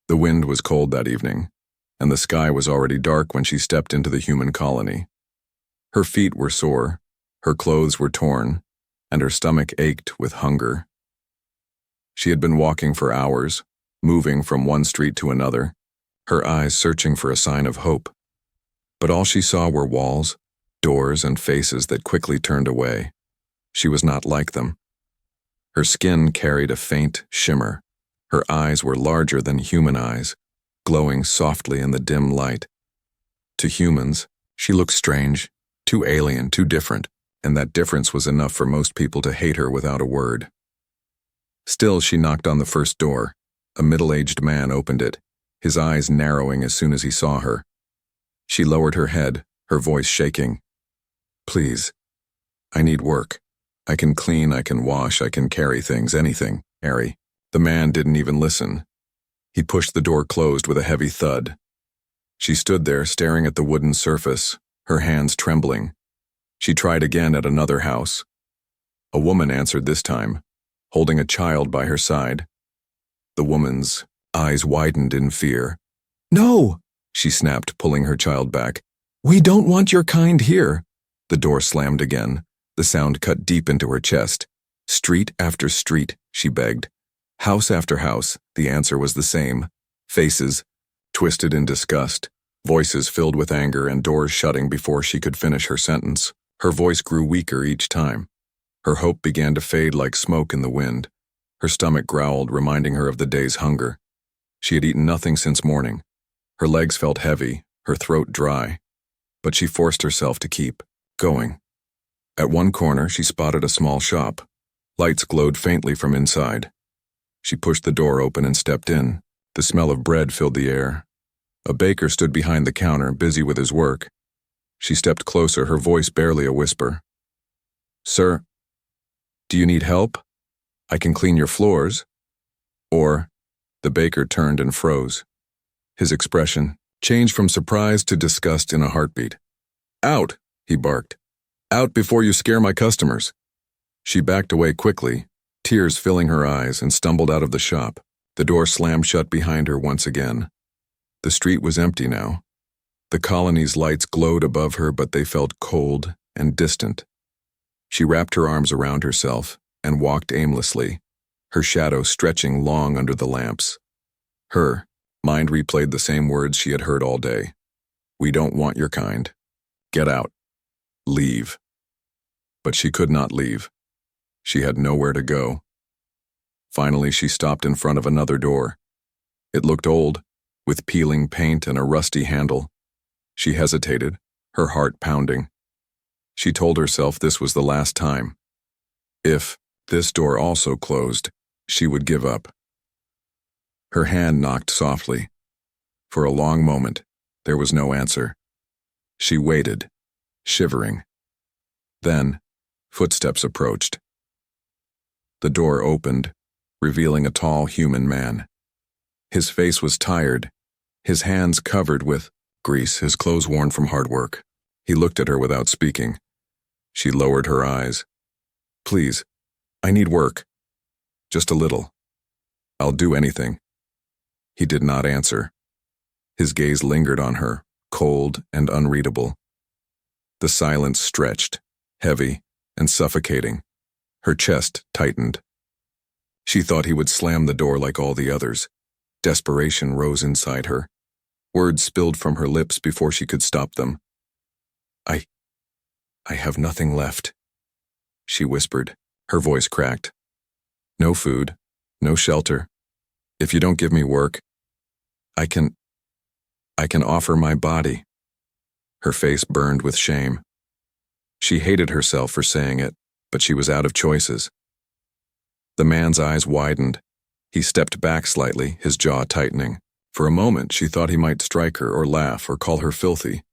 The wind was cold that evening, and the sky was already dark when she stepped into the human colony. Her feet were sore, her clothes were torn, and her stomach ached with hunger. She had been walking for hours, moving from one street to another, her eyes searching for a sign of hope. But all she saw were walls, doors, and faces that quickly turned away. She was not like them. Her skin carried a faint shimmer. Her eyes were larger than human eyes, glowing softly in the dim light. To humans, she looked strange, too alien, too different, and that difference was enough for most people to hate her without a word. Still, she knocked on the first door. A middle-aged man opened it, his eyes narrowing as soon as he saw her. She lowered her head, her voice shaking. "Please, I need work. I can clean, I can wash, I can carry things, anything, Harry." The man didn't even listen. He pushed the door closed with a heavy thud. She stood there staring at the wooden surface, her hands trembling. She tried again at another house. A woman answered this time, holding a child by her side. The woman's eyes widened in fear. "No!" she snapped, pulling her child back. "We don't want your kind here." The door slammed again. The sound cut deep into her chest. Street after street, she begged. House after house, the answer was the same. Faces, twisted in disgust, voices filled with anger, and doors shutting before she could finish her sentence. Her voice grew weaker each time. Her hope began to fade like smoke in the wind. Her stomach growled, reminding her of the day's hunger. She had eaten nothing since morning. Her legs felt heavy, her throat dry. But she forced herself to keep going. At one corner, she spotted a small shop. Lights glowed faintly from inside. She pushed the door open and stepped in. The smell of bread filled the air. A baker stood behind the counter, busy with his work. She stepped closer, her voice barely a whisper. "Sir, do you need help? I can clean your floors." Or, the baker turned and froze. His expression changed from surprise to disgust in a heartbeat. "Out!" he barked. "Out before you scare my customers." She backed away quickly, tears filling her eyes, and stumbled out of the shop. The door slammed shut behind her once again. The street was empty now. The colony's lights glowed above her, but they felt cold and distant. She wrapped her arms around herself and walked aimlessly, her shadow stretching long under the lamps. Her mind replayed the same words she had heard all day. "We don't want your kind. Get out. Leave." But she could not leave. She had nowhere to go. Finally, she stopped in front of another door. It looked old, with peeling paint and a rusty handle. She hesitated, her heart pounding. She told herself this was the last time. If this door also closed, she would give up. Her hand knocked softly. For a long moment, there was no answer. She waited, shivering. Then, footsteps approached. The door opened, revealing a tall human man. His face was tired, his hands covered with grease, his clothes worn from hard work. He looked at her without speaking. She lowered her eyes. "Please, I need work. Just a little. I'll do anything." He did not answer. His gaze lingered on her, cold and unreadable. The silence stretched, heavy and suffocating. Her chest tightened. She thought he would slam the door like all the others. Desperation rose inside her. Words spilled from her lips before she could stop them. I have nothing left," she whispered, her voice cracked. "No food, no shelter. If you don't give me work, I can offer my body." Her face burned with shame. She hated herself for saying it, but she was out of choices. The man's eyes widened. He stepped back slightly, his jaw tightening. For a moment, she thought he might strike her or laugh or call her filthy.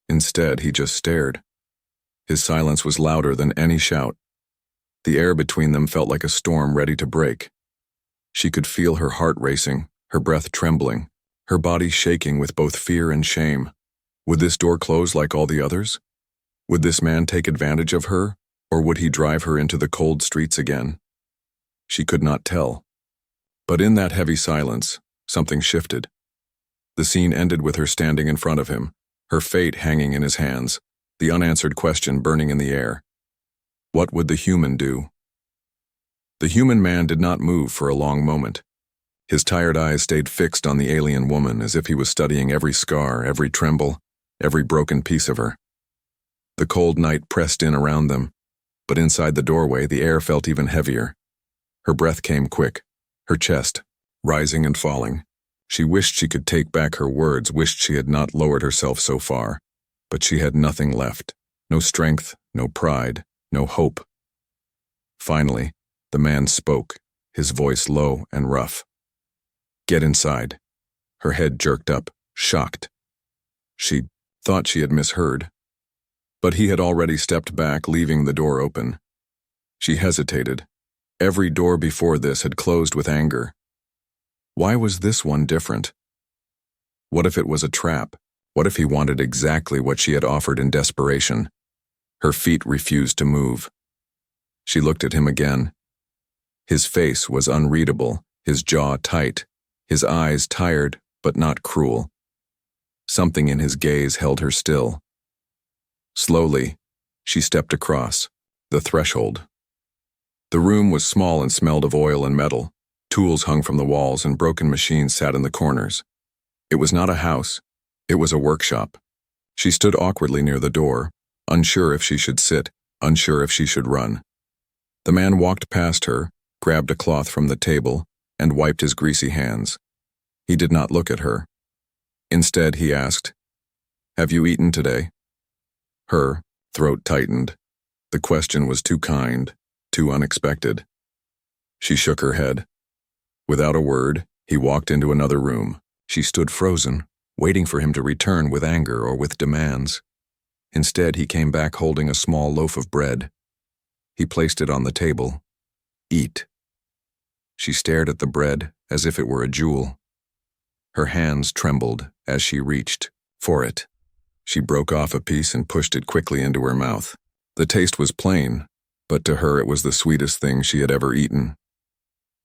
Instead, he just stared. His silence was louder than any shout. The air between them felt like a storm ready to break. She could feel her heart racing, her breath trembling, her body shaking with both fear and shame. Would this door close like all the others? Would this man take advantage of her, or would he drive her into the cold streets again? She could not tell. But in that heavy silence, something shifted. The scene ended with her standing in front of him, her fate hanging in his hands, the unanswered question burning in the air. What would the human do? The human man did not move for a long moment. His tired eyes stayed fixed on the alien woman as if he was studying every scar, every tremble, every broken piece of her. The cold night pressed in around them, but inside the doorway the air felt even heavier. Her breath came quick, her chest rising and falling. She wished she could take back her words, wished she had not lowered herself so far, but she had nothing left, no strength, no pride, no hope. Finally, the man spoke, his voice low and rough. Get inside. Her head jerked up, shocked. She thought she had misheard. But he had already stepped back, leaving the door open. She hesitated. Every door before this had closed with anger. Why was this one different? What if it was a trap? What if he wanted exactly what she had offered in desperation? Her feet refused to move. She looked at him again. His face was unreadable, his jaw tight, his eyes tired but not cruel. Something in his gaze held her still. Slowly, she stepped across the threshold. The room was small and smelled of oil and metal. Tools hung from the walls and broken machines sat in the corners. It was not a house. It was a workshop. She stood awkwardly near the door, unsure if she should sit, unsure if she should run. The man walked past her, grabbed a cloth from the table, and wiped his greasy hands. He did not look at her. Instead, he asked, "Have you eaten today?" Her throat tightened. The question was too kind, too unexpected. She shook her head. Without a word, he walked into another room. She stood frozen, waiting for him to return with anger or with demands. Instead, he came back holding a small loaf of bread. He placed it on the table. Eat. She stared at the bread as if it were a jewel. Her hands trembled as she reached for it. She broke off a piece and pushed it quickly into her mouth. The taste was plain, but to her it was the sweetest thing she had ever eaten.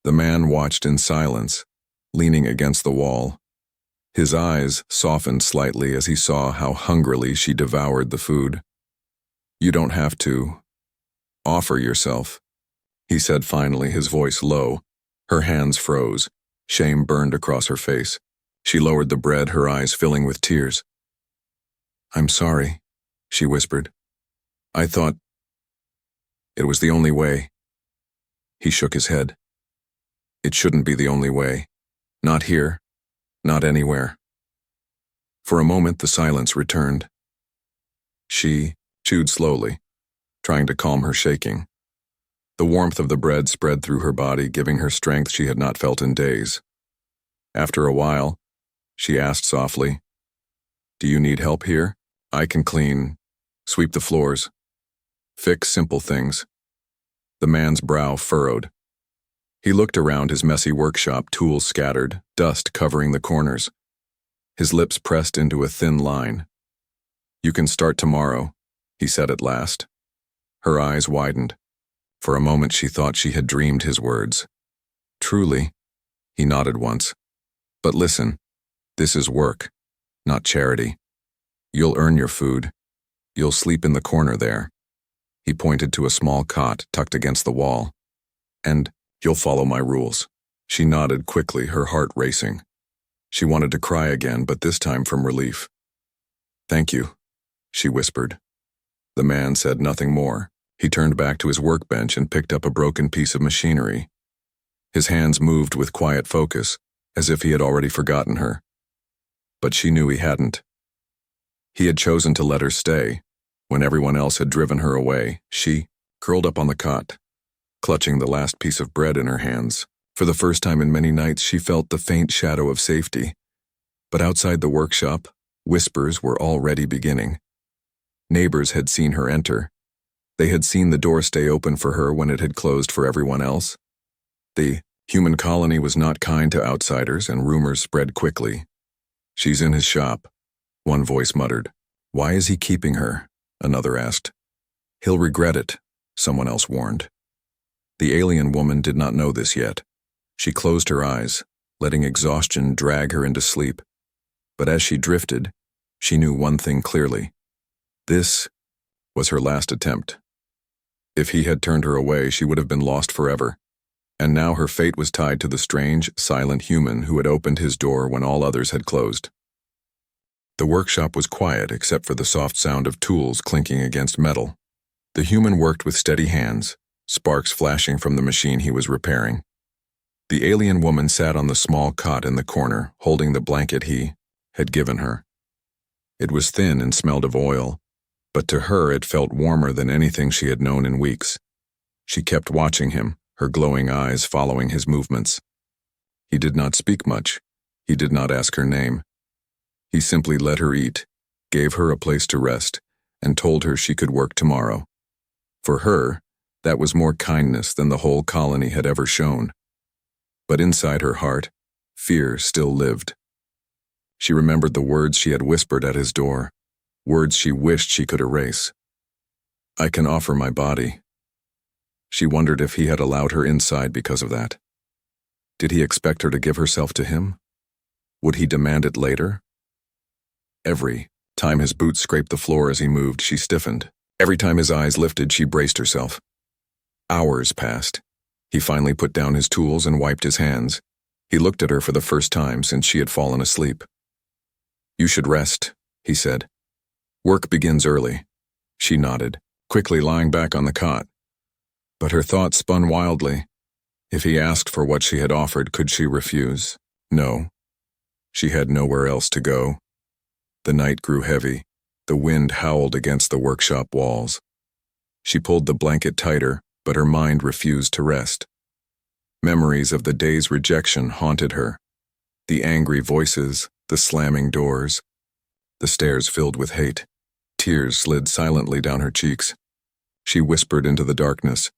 The man watched in silence, leaning against the wall. His eyes softened slightly as he saw how hungrily she devoured the food. "You don't have to offer yourself," he said finally, his voice low. Her hands froze. Shame burned across her face. She lowered the bread, her eyes filling with tears. "I'm sorry," she whispered. "I thought it was the only way." He shook his head. "It shouldn't be the only way. Not here. Not anywhere." For a moment the silence returned. She chewed slowly, trying to calm her shaking. The warmth of the bread spread through her body, giving her strength she had not felt in days. After a while, she asked softly, "Do you need help here? I can clean, sweep the floors, fix simple things." The man's brow furrowed. He looked around his messy workshop, tools scattered, dust covering the corners. His lips pressed into a thin line. "You can start tomorrow," he said at last. Her eyes widened. For a moment she thought she had dreamed his words. "Truly," he nodded once. "But listen, this is work, not charity. You'll earn your food. You'll sleep in the corner there." He pointed to a small cot tucked against the wall. "And you'll follow my rules." She nodded quickly, her heart racing. She wanted to cry again, but this time from relief. "Thank you," she whispered. The man said nothing more. He turned back to his workbench and picked up a broken piece of machinery. His hands moved with quiet focus, as if he had already forgotten her. But she knew he hadn't. He had chosen to let her stay. When everyone else had driven her away, she curled up on the cot, clutching the last piece of bread in her hands. For the first time in many nights, she felt the faint shadow of safety. But outside the workshop, whispers were already beginning. Neighbors had seen her enter. They had seen the door stay open for her when it had closed for everyone else. The human colony was not kind to outsiders, and rumors spread quickly. "She's in his shop," one voice muttered. "Why is he keeping her?" another asked. "He'll regret it," someone else warned. The alien woman did not know this yet. She closed her eyes, letting exhaustion drag her into sleep. But as she drifted, she knew one thing clearly. This was her last attempt. If he had turned her away, she would have been lost forever. And now her fate was tied to the strange, silent human who had opened his door when all others had closed. The workshop was quiet except for the soft sound of tools clinking against metal. The human worked with steady hands, sparks flashing from the machine he was repairing. The alien woman sat on the small cot in the corner, holding the blanket he had given her. It was thin and smelled of oil, but to her it felt warmer than anything she had known in weeks. She kept watching him, her glowing eyes following his movements. He did not speak much. He did not ask her name. He simply let her eat, gave her a place to rest, and told her she could work tomorrow. For her, that was more kindness than the whole colony had ever shown. But inside her heart, fear still lived. She remembered the words she had whispered at his door, words she wished she could erase. "I can offer my body." She wondered if he had allowed her inside because of that. Did he expect her to give herself to him? Would he demand it later? Every time his boots scraped the floor as he moved, she stiffened. Every time his eyes lifted, she braced herself. Hours passed. He finally put down his tools and wiped his hands. He looked at her for the first time since she had fallen asleep. "You should rest," he said. "Work begins early." She nodded, quickly lying back on the cot. But her thoughts spun wildly. If he asked for what she had offered, could she refuse? No. She had nowhere else to go. The night grew heavy. The wind howled against the workshop walls. She pulled the blanket tighter, but her mind refused to rest. Memories of the day's rejection haunted her. The angry voices, the slamming doors, the stairs filled with hate. Tears slid silently down her cheeks. She whispered into the darkness,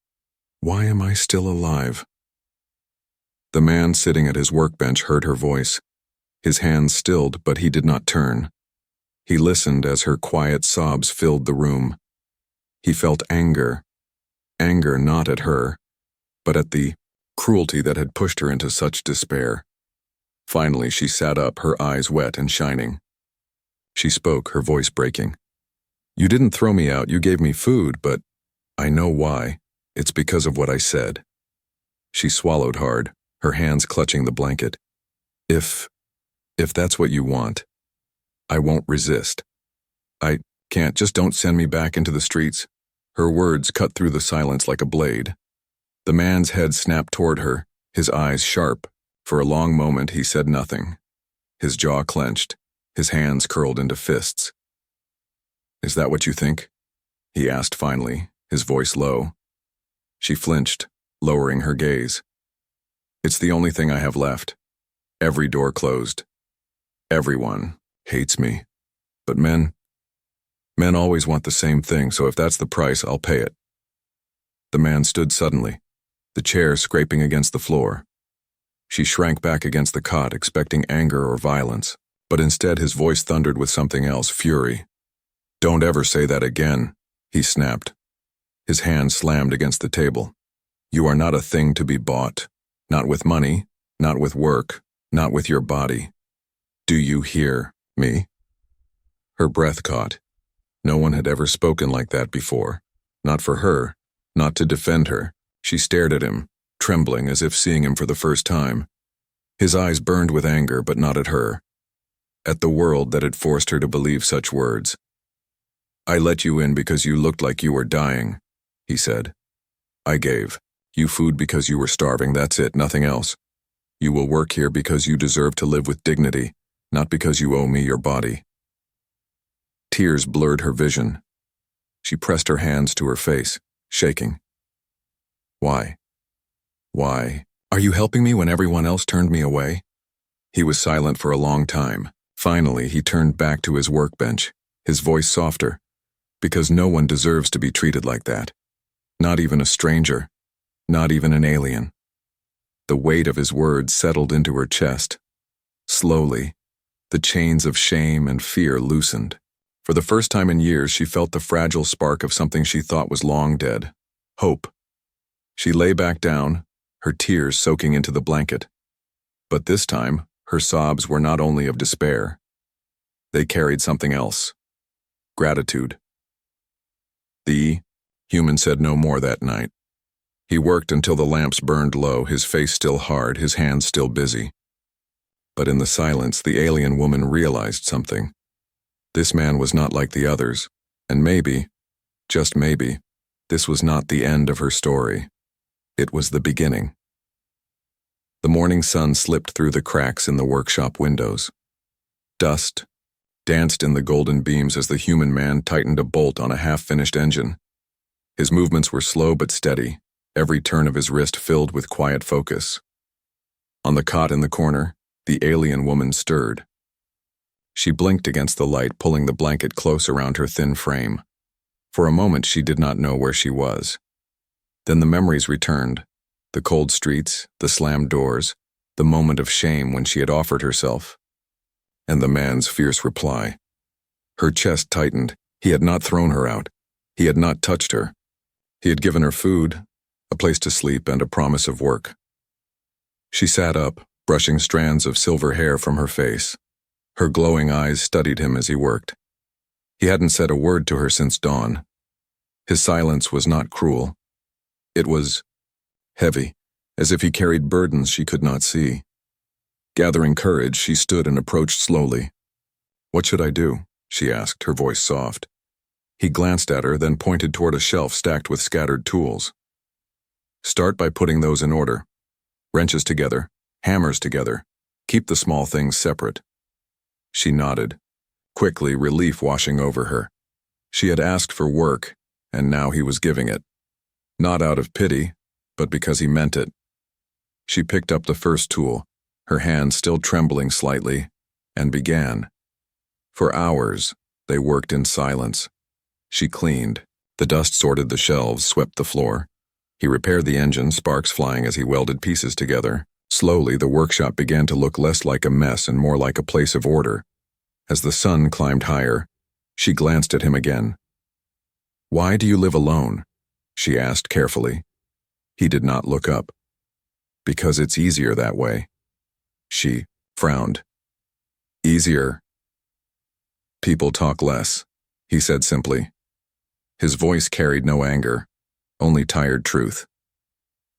"Why am I still alive?" The man sitting at his workbench heard her voice. His hands stilled, but he did not turn. He listened as her quiet sobs filled the room. He felt anger. Anger not at her, but at the cruelty that had pushed her into such despair. Finally, she sat up, her eyes wet and shining. She spoke, her voice breaking. "You didn't throw me out, you gave me food, but I know why. It's because of what I said." She swallowed hard, her hands clutching the blanket. If that's what you want, I won't resist. I can't, just don't send me back into the streets." Her words cut through the silence like a blade. The man's head snapped toward her, his eyes sharp. For a long moment he said nothing. His jaw clenched, his hands curled into fists. "Is that what you think?" he asked finally, his voice low. She flinched, lowering her gaze. "It's the only thing I have left. Every door closed. Everyone hates me. But men always want the same thing, so if that's the price, I'll pay it." The man stood suddenly, the chair scraping against the floor. She shrank back against the cot, expecting anger or violence, but instead his voice thundered with something else, fury. "Don't ever say that again," he snapped. His hand slammed against the table. "You are not a thing to be bought. Not with money, not with work, not with your body. Do you hear me?" Her breath caught. No one had ever spoken like that before. Not for her, not to defend her. She stared at him, trembling as if seeing him for the first time. His eyes burned with anger, but not at her. At the world that had forced her to believe such words. "I let you in because you looked like you were dying," he said. "I gave you food because you were starving, that's it, nothing else. You will work here because you deserve to live with dignity, not because you owe me your body." Tears blurred her vision. She pressed her hands to her face, shaking. "Why? Why? Are you helping me when everyone else turned me away?" He was silent for a long time. Finally, he turned back to his workbench, his voice softer, "Because no one deserves to be treated like that. Not even a stranger, not even an alien." The weight of his words settled into her chest. Slowly, the chains of shame and fear loosened. For the first time in years, she felt the fragile spark of something she thought was long dead. Hope. She lay back down, her tears soaking into the blanket. But this time, her sobs were not only of despair. They carried something else. Gratitude. The human said no more that night. He worked until the lamps burned low, his face still hard, his hands still busy. But in the silence, the alien woman realized something. This man was not like the others, and maybe, just maybe, this was not the end of her story. It was the beginning. The morning sun slipped through the cracks in the workshop windows. Dust danced in the golden beams as the human man tightened a bolt on a half-finished engine. His movements were slow but steady, every turn of his wrist filled with quiet focus. On the cot in the corner, the alien woman stirred. She blinked against the light, pulling the blanket close around her thin frame. For a moment she did not know where she was. Then the memories returned, the cold streets, the slammed doors, the moment of shame when she had offered herself. And the man's fierce reply. Her chest tightened. He had not thrown her out. He had not touched her. He had given her food, a place to sleep, and a promise of work. She sat up, brushing strands of silver hair from her face. Her glowing eyes studied him as he worked. He hadn't said a word to her since dawn. His silence was not cruel. It was heavy, as if he carried burdens she could not see. Gathering courage, she stood and approached slowly. "What should I do?" she asked, her voice soft. He glanced at her, then pointed toward a shelf stacked with scattered tools. "Start by putting those in order. Wrenches together, hammers together. Keep the small things separate." She nodded, quickly, relief washing over her. She had asked for work, and now he was giving it. Not out of pity, but because he meant it. She picked up the first tool, her hand still trembling slightly, and began. For hours, they worked in silence. She cleaned. The dust sorted the shelves, swept the floor. He repaired the engine, sparks flying as he welded pieces together. Slowly, the workshop began to look less like a mess and more like a place of order. As the sun climbed higher, she glanced at him again. "Why do you live alone?" she asked carefully. He did not look up. "Because it's easier that way." She frowned. "Easier?" "People talk less," he said simply. His voice carried no anger, only tired truth.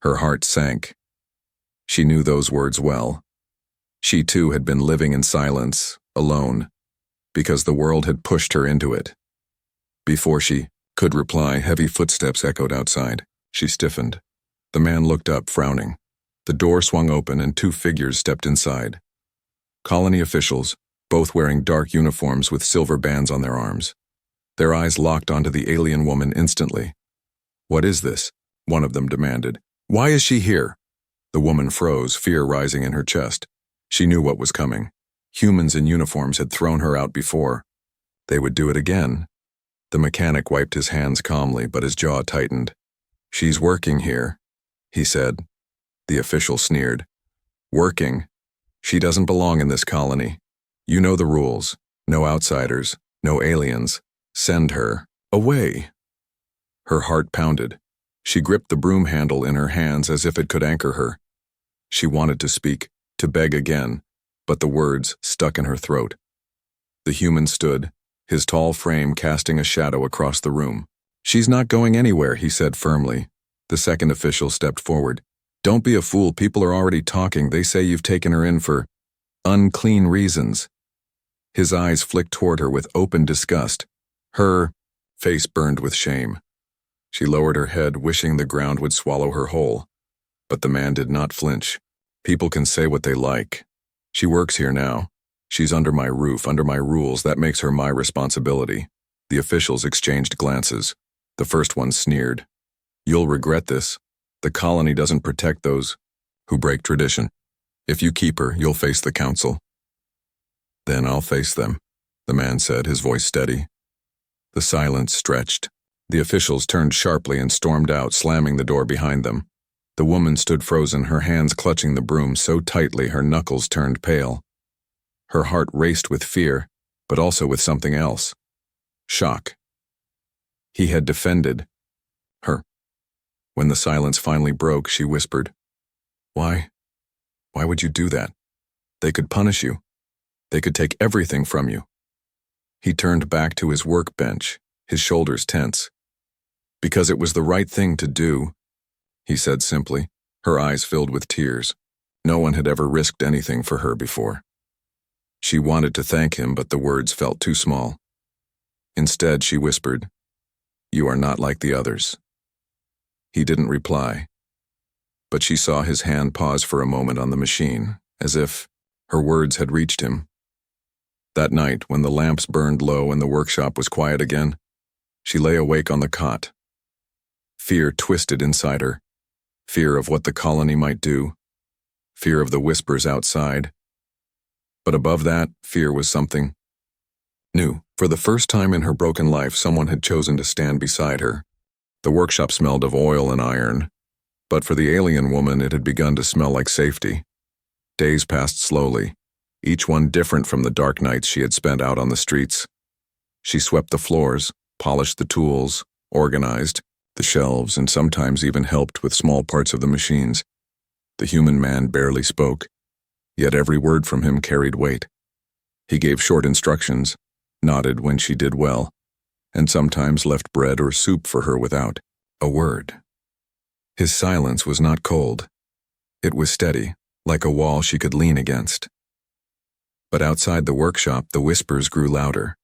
Her heart sank. She knew those words well. She too had been living in silence, alone, because the world had pushed her into it. Before she could reply, heavy footsteps echoed outside. She stiffened. The man looked up, frowning. The door swung open and two figures stepped inside. Colony officials, both wearing dark uniforms with silver bands on their arms. Their eyes locked onto the alien woman instantly. "What is this?" one of them demanded. "Why is she here?" The woman froze, fear rising in her chest. She knew what was coming. Humans in uniforms had thrown her out before. They would do it again. The mechanic wiped his hands calmly, but his jaw tightened. "She's working here," he said. The official sneered. "Working? She doesn't belong in this colony. You know the rules. No outsiders, no aliens. Send her away." Her heart pounded. She gripped the broom handle in her hands as if it could anchor her. She wanted to speak, to beg again, but the words stuck in her throat. The human stood, his tall frame casting a shadow across the room. "She's not going anywhere," he said firmly. The second official stepped forward. "Don't be a fool, people are already talking. They say you've taken her in for unclean reasons." His eyes flicked toward her with open disgust. Her face burned with shame. She lowered her head, wishing the ground would swallow her whole. But the man did not flinch. "People can say what they like. She works here now. She's under my roof, under my rules. That makes her my responsibility." The officials exchanged glances. The first one sneered. "You'll regret this. The colony doesn't protect those who break tradition. If you keep her, you'll face the council." "Then I'll face them," the man said, his voice steady. The silence stretched. The officials turned sharply and stormed out, slamming the door behind them. The woman stood frozen, her hands clutching the broom so tightly her knuckles turned pale. Her heart raced with fear, but also with something else. Shock. He had defended her. When the silence finally broke, she whispered, Why Why would you do that? They could punish you. They could take everything from you. He turned back to his workbench, his shoulders tense. Because it was the right thing to do, he said simply, her eyes filled with tears. No one had ever risked anything for her before. She wanted to thank him, but the words felt too small. Instead, she whispered, "You are not like the others." He didn't reply, but she saw his hand pause for a moment on the machine, as if her words had reached him. That night, when the lamps burned low and the workshop was quiet again, she lay awake on the cot. Fear twisted inside her. Fear of what the colony might do. Fear of the whispers outside. But above that, fear was something new. For the first time in her broken life, someone had chosen to stand beside her. The workshop smelled of oil and iron, but for the alien woman it had begun to smell like safety. Days passed slowly, each one different from the dark nights she had spent out on the streets. She swept the floors, polished the tools, organized the shelves, and sometimes even helped with small parts of the machines. The human man barely spoke, yet every word from him carried weight. He gave short instructions, nodded when she did well, and sometimes left bread or soup for her without a word. His silence was not cold. It was steady, like a wall she could lean against. But outside the workshop, the whispers grew louder.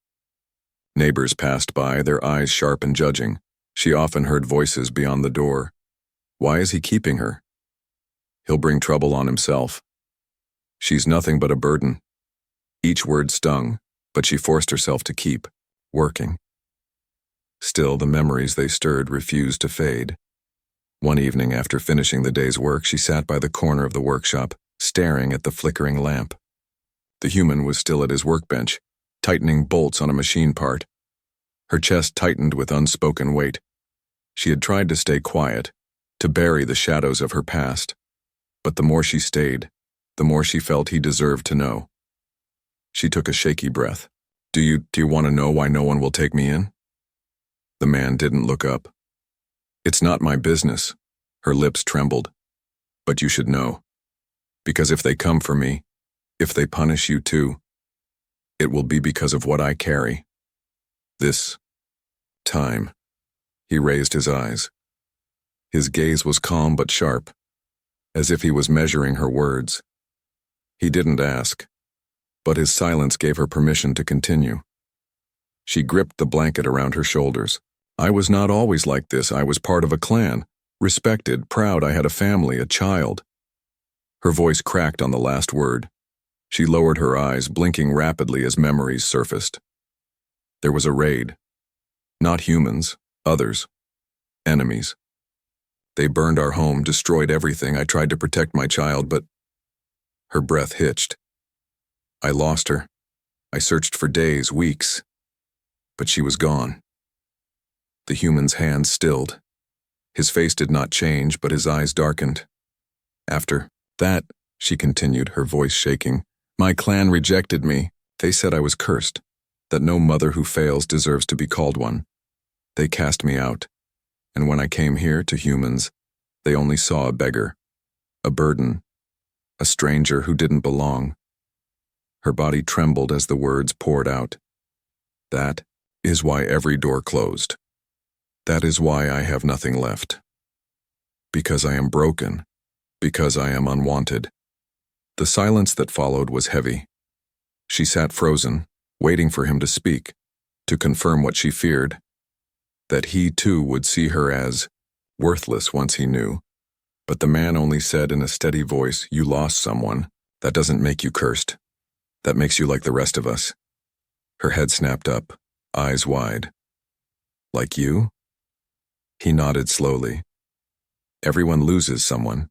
Neighbors passed by, their eyes sharp and judging. She often heard voices beyond the door. Why is he keeping her? He'll bring trouble on himself. She's nothing but a burden. Each word stung, but she forced herself to keep working. Still, the memories they stirred refused to fade. One evening, after finishing the day's work, she sat by the corner of the workshop, staring at the flickering lamp. The human was still at his workbench, tightening bolts on a machine part. Her chest tightened with unspoken weight. She had tried to stay quiet, to bury the shadows of her past. But the more she stayed, the more she felt he deserved to know. She took a shaky breath. Do you want to know why no one will take me in?" The man didn't look up. "It's not my business." Her lips trembled. "But you should know. Because if they come for me, if they punish you too, it will be because of what I carry. This time." He raised his eyes. His gaze was calm but sharp, as if he was measuring her words. He didn't ask, but his silence gave her permission to continue. She gripped the blanket around her shoulders. "I was not always like this. I was part of a clan, respected, proud. I had a family, a child." Her voice cracked on the last word. She lowered her eyes, blinking rapidly as memories surfaced. There was a raid. Not humans, others. Enemies. They burned our home, destroyed everything. I tried to protect my child, but... Her breath hitched. I lost her. I searched for days, weeks. But she was gone. The human's hands stilled. His face did not change, but his eyes darkened. "After that," she continued, her voice shaking, "my clan rejected me. They said I was cursed, that no mother who fails deserves to be called one. They cast me out. And when I came here to humans, they only saw a beggar, a burden, a stranger who didn't belong." Her body trembled as the words poured out. "That is why every door closed. That is why I have nothing left. Because I am broken. Because I am unwanted." The silence that followed was heavy. She sat frozen, waiting for him to speak, to confirm what she feared. That he too would see her as worthless once he knew. But the man only said in a steady voice, "You lost someone. That doesn't make you cursed. That makes you like the rest of us." Her head snapped up, eyes wide. "Like you?" He nodded slowly. "Everyone loses someone.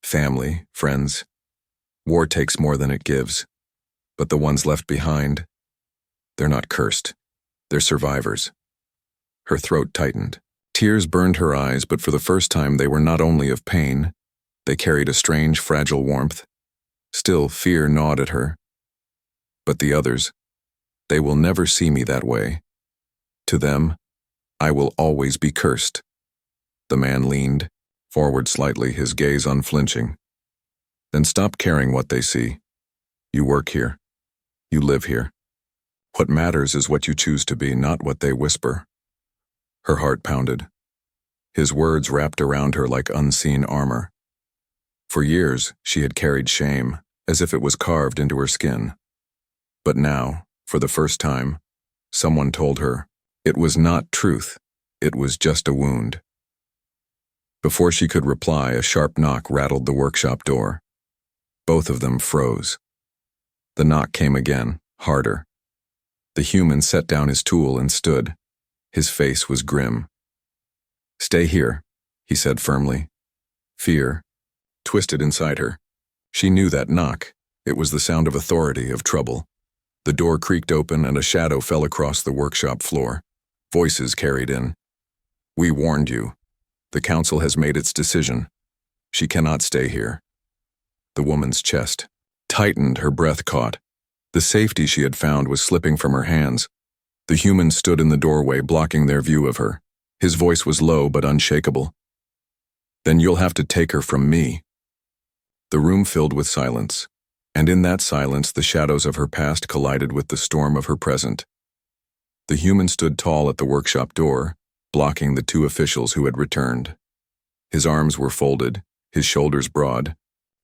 Family, friends. War takes more than it gives. But the ones left behind, they're not cursed. They're survivors." Her throat tightened. Tears burned her eyes, but for the first time they were not only of pain, they carried a strange, fragile warmth. Still, fear gnawed at her. "But the others, they will never see me that way. To them, I will always be cursed." The man leaned forward slightly, his gaze unflinching. Then stop caring what they see. You work here. You live here. What matters is what you choose to be, not what they whisper. Her heart pounded. His words wrapped around her like unseen armor. For years, she had carried shame, as if it was carved into her skin. But now, for the first time, someone told her it was not truth, it was just a wound. Before she could reply, a sharp knock rattled the workshop door. Both of them froze. The knock came again, harder. The human set down his tool and stood. His face was grim. "Stay here," he said firmly. Fear twisted inside her. She knew that knock. It was the sound of authority, of trouble. The door creaked open and a shadow fell across the workshop floor. Voices carried in. "We warned you. The council has made its decision. She cannot stay here." The woman's chest tightened, her breath caught. The safety she had found was slipping from her hands. The human stood in the doorway, blocking their view of her. His voice was low but unshakable. "Then you'll have to take her from me." The room filled with silence, and in that silence the shadows of her past collided with the storm of her present. The human stood tall at the workshop door, blocking the two officials who had returned. His arms were folded, his shoulders broad,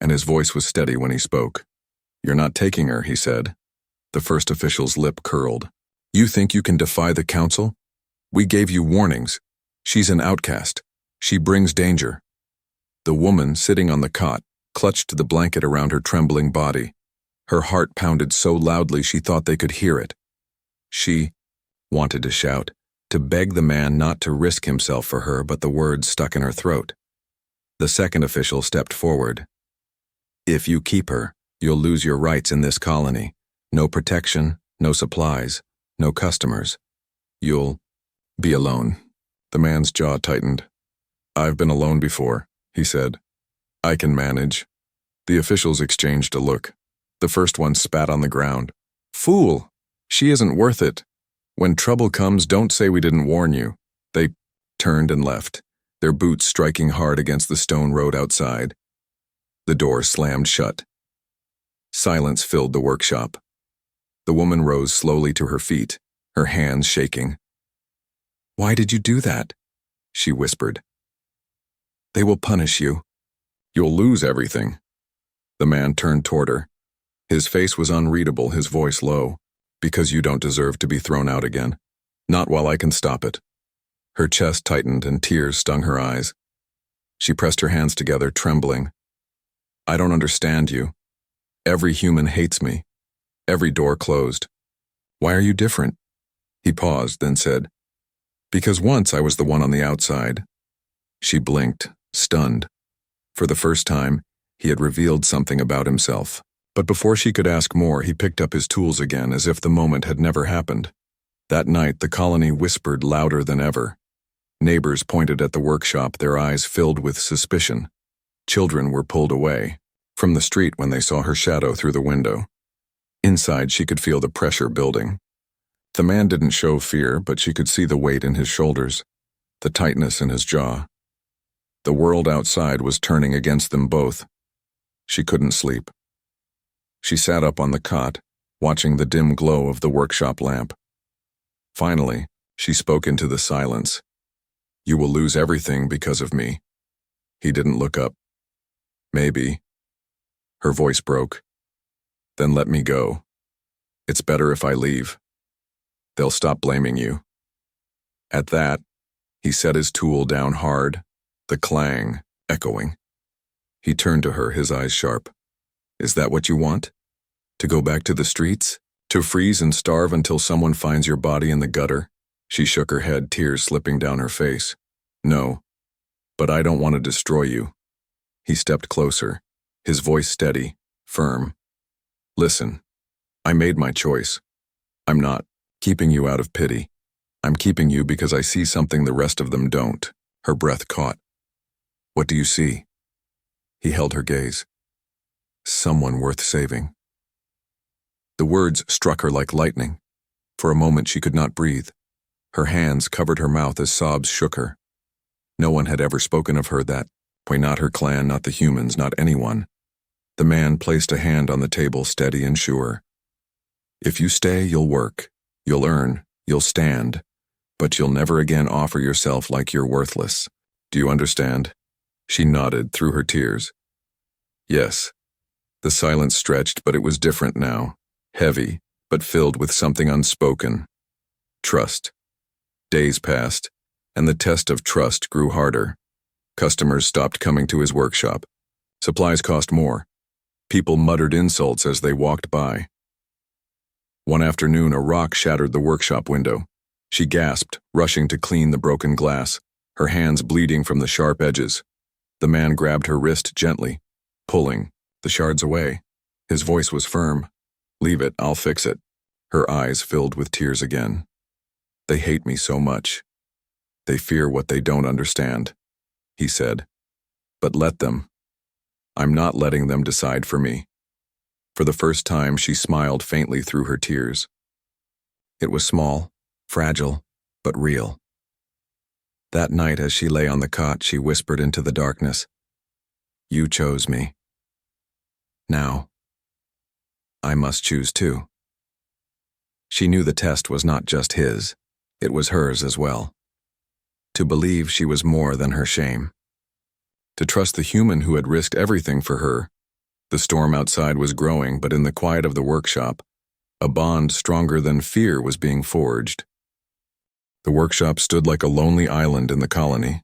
and his voice was steady when he spoke. "You're not taking her," he said. The first official's lip curled. "You think you can defy the council? We gave you warnings. She's an outcast. She brings danger." The woman, sitting on the cot, clutched the blanket around her trembling body. Her heart pounded so loudly she thought they could hear it. She wanted to shout, to beg the man not to risk himself for her, but the words stuck in her throat. The second official stepped forward. "If you keep her, you'll lose your rights in this colony. No protection, no supplies, no customers. You'll be alone." The man's jaw tightened. "I've been alone before," he said. "I can manage." The officials exchanged a look. The first one spat on the ground. "Fool! She isn't worth it. When trouble comes, don't say we didn't warn you." They turned and left, their boots striking hard against the stone road outside. The door slammed shut. Silence filled the workshop. The woman rose slowly to her feet, her hands shaking. "Why did you do that?" she whispered. "They will punish you." "You'll lose everything." The man turned toward her. His face was unreadable, his voice low. "Because you don't deserve to be thrown out again. Not while I can stop it." Her chest tightened and tears stung her eyes. She pressed her hands together, trembling. "I don't understand you. Every human hates me. Every door closed. Why are you different?" He paused, then said, "Because once I was the one on the outside." She blinked, stunned. For the first time, he had revealed something about himself. But before she could ask more, he picked up his tools again, as if the moment had never happened. That night, the colony whispered louder than ever. Neighbors pointed at the workshop, their eyes filled with suspicion. Children were pulled away from the street when they saw her shadow through the window. Inside, she could feel the pressure building. The man didn't show fear, but she could see the weight in his shoulders, the tightness in his jaw. The world outside was turning against them both. She couldn't sleep. She sat up on the cot, watching the dim glow of the workshop lamp. Finally, she spoke into the silence. "You will lose everything because of me." He didn't look up. "Maybe." Her voice broke. "Then let me go. It's better if I leave. They'll stop blaming you." At that, he set his tool down hard, the clang echoing. He turned to her, his eyes sharp. "Is that what you want? To go back to the streets? To freeze and starve until someone finds your body in the gutter?" She shook her head, tears slipping down her face. "No, but I don't want to destroy you." He stepped closer, his voice steady, firm. "Listen, I made my choice. I'm not keeping you out of pity. I'm keeping you because I see something the rest of them don't." Her breath caught. "What do you see?" He held her gaze. "Someone worth saving." The words struck her like lightning. For a moment she could not breathe. Her hands covered her mouth as sobs shook her. No one had ever spoken of her that way, not her clan, not the humans, not anyone. The man placed a hand on the table, steady and sure. If you stay, you'll work, you'll earn, you'll stand, but you'll never again offer yourself like you're worthless. Do you understand? She nodded through her tears. Yes. The silence stretched, but it was different now. Heavy, but filled with something unspoken. Trust. Days passed, and the test of trust grew harder. Customers stopped coming to his workshop. Supplies cost more. People muttered insults as they walked by. One afternoon, a rock shattered the workshop window. She gasped, rushing to clean the broken glass, her hands bleeding from the sharp edges. The man grabbed her wrist gently, pulling the shards away. His voice was firm. Leave it, I'll fix it. Her eyes filled with tears again. They hate me so much. They fear what they don't understand, he said. But let them. I'm not letting them decide for me. For the first time, she smiled faintly through her tears. It was small, fragile, but real. That night, as she lay on the cot, she whispered into the darkness, "You chose me. Now, I must choose too." She knew the test was not just his, it was hers as well. To believe she was more than her shame. To trust the human who had risked everything for her. The storm outside was growing, but in the quiet of the workshop, a bond stronger than fear was being forged. The workshop stood like a lonely island in the colony.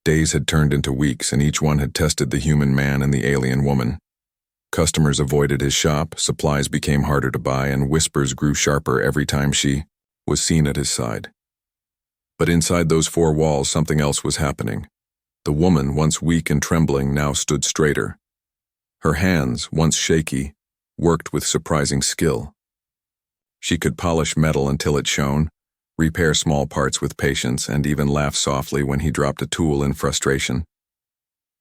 Days had turned into weeks, and each one had tested the human man and the alien woman. Customers avoided his shop, supplies became harder to buy, and whispers grew sharper every time she was seen at his side. But inside those four walls, something else was happening. The woman, once weak and trembling, now stood straighter. Her hands, once shaky, worked with surprising skill. She could polish metal until it shone, repair small parts with patience, and even laugh softly when he dropped a tool in frustration.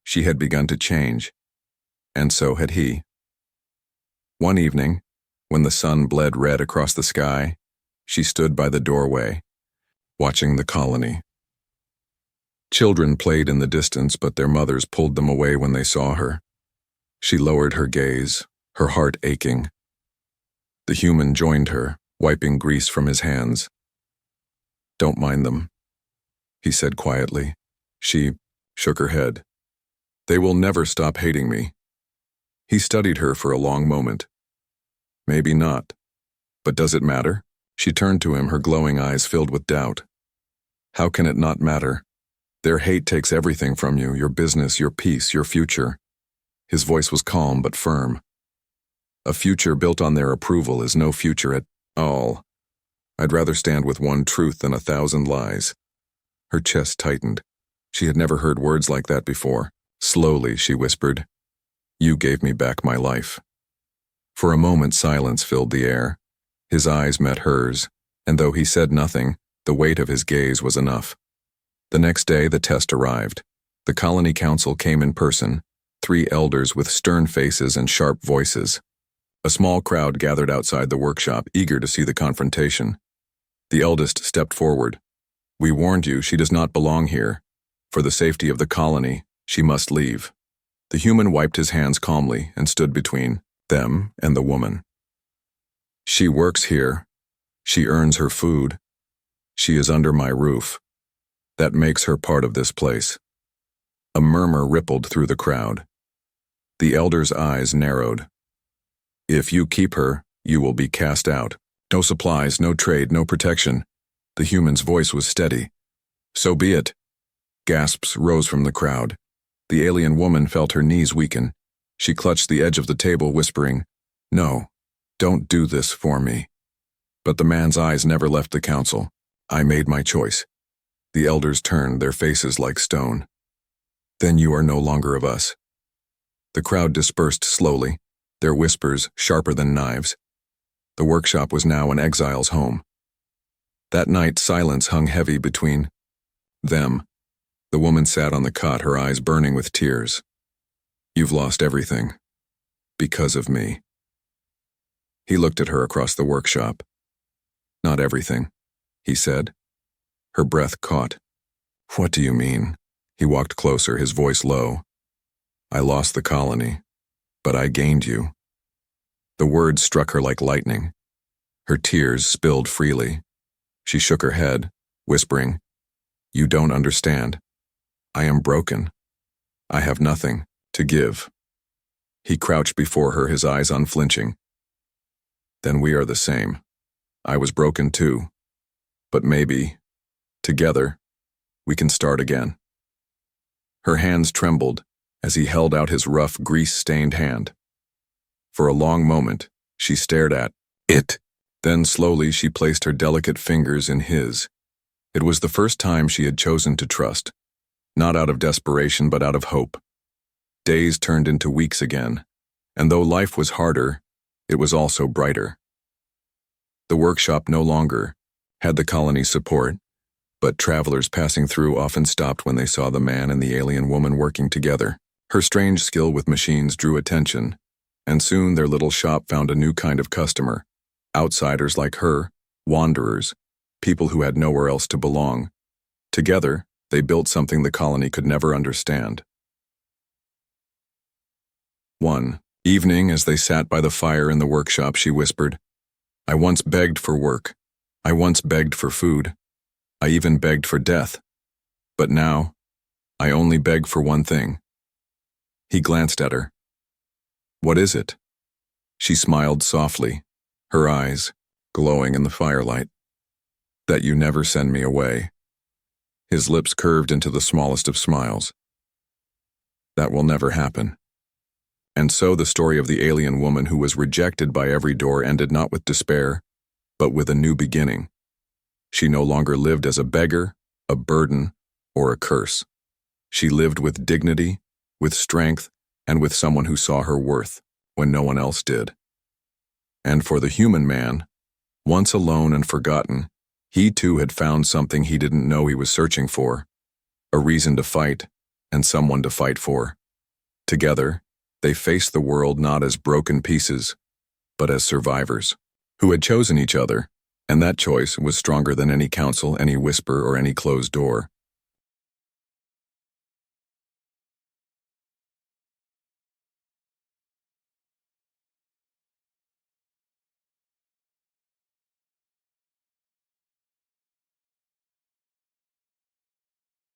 She had begun to change, and so had he. One evening, when the sun bled red across the sky, she stood by the doorway, watching the colony. Children played in the distance, but their mothers pulled them away when they saw her. She lowered her gaze, her heart aching. The human joined her, wiping grease from his hands. "Don't mind them," he said quietly. She shook her head. "They will never stop hating me." He studied her for a long moment. "Maybe not. But does it matter?" She turned to him, her glowing eyes filled with doubt. "How can it not matter? Their hate takes everything from you, your business, your peace, your future." His voice was calm but firm. "A future built on their approval is no future at all. I'd rather stand with one truth than 1,000 lies." Her chest tightened. She had never heard words like that before. Slowly, she whispered, "You gave me back my life." For a moment, silence filled the air. His eyes met hers, and though he said nothing, the weight of his gaze was enough. The next day, the test arrived. The colony council came in person, 3 elders with stern faces and sharp voices. A small crowd gathered outside the workshop, eager to see the confrontation. The eldest stepped forward. "We warned you, she does not belong here. For the safety of the colony, she must leave." The human wiped his hands calmly and stood between them and the woman. "She works here. She earns her food. She is under my roof. That makes her part of this place." A murmur rippled through the crowd. The elder's eyes narrowed. "If you keep her, you will be cast out. No supplies, no trade, no protection." The human's voice was steady. "So be it." Gasps rose from the crowd. The alien woman felt her knees weaken. She clutched the edge of the table, whispering, "No, don't do this for me." But the man's eyes never left the council. "I made my choice." The elders turned, their faces like stone. "Then you are no longer of us." The crowd dispersed slowly, their whispers sharper than knives. The workshop was now an exile's home. That night, silence hung heavy between them. The woman sat on the cot, her eyes burning with tears. "You've lost everything. Because of me." He looked at her across the workshop. "Not everything," he said. Her breath caught. "What do you mean?" He walked closer, his voice low. "I lost the colony, But I gained you." The words struck her like lightning. Her tears spilled freely. She shook her head, whispering, "You don't understand. I am broken. I have nothing to give." He crouched before her, his eyes unflinching. "Then we are the same. I was broken too. But maybe, together, we can start again." Her hands trembled as he held out his rough, grease-stained hand. For a long moment, she stared at it. Then slowly she placed her delicate fingers in his. It was the first time she had chosen to trust, not out of desperation but out of hope. Days turned into weeks again, and though life was harder, it was also brighter. The workshop no longer had the colony's support, but travelers passing through often stopped when they saw the man and the alien woman working together. Her strange skill with machines drew attention, and soon their little shop found a new kind of customer, outsiders like her, wanderers, people who had nowhere else to belong. Together, they built something the colony could never understand. One evening, as they sat by the fire in the workshop, she whispered, "I once begged for work. I once begged for food. I even begged for death. But now, I only beg for one thing." He glanced at her. "What is it?" She smiled softly, her eyes glowing in the firelight. "That you never send me away." His lips curved into the smallest of smiles. "That will never happen." And so the story of the alien woman who was rejected by every door ended not with despair, but with a new beginning. She no longer lived as a beggar, a burden, or a curse. She lived with dignity, with strength, and with someone who saw her worth when no one else did. And for the human man, once alone and forgotten, he too had found something he didn't know he was searching for, a reason to fight and someone to fight for. Together, they faced the world not as broken pieces, but as survivors, who had chosen each other, and that choice was stronger than any counsel, any whisper, or any closed door.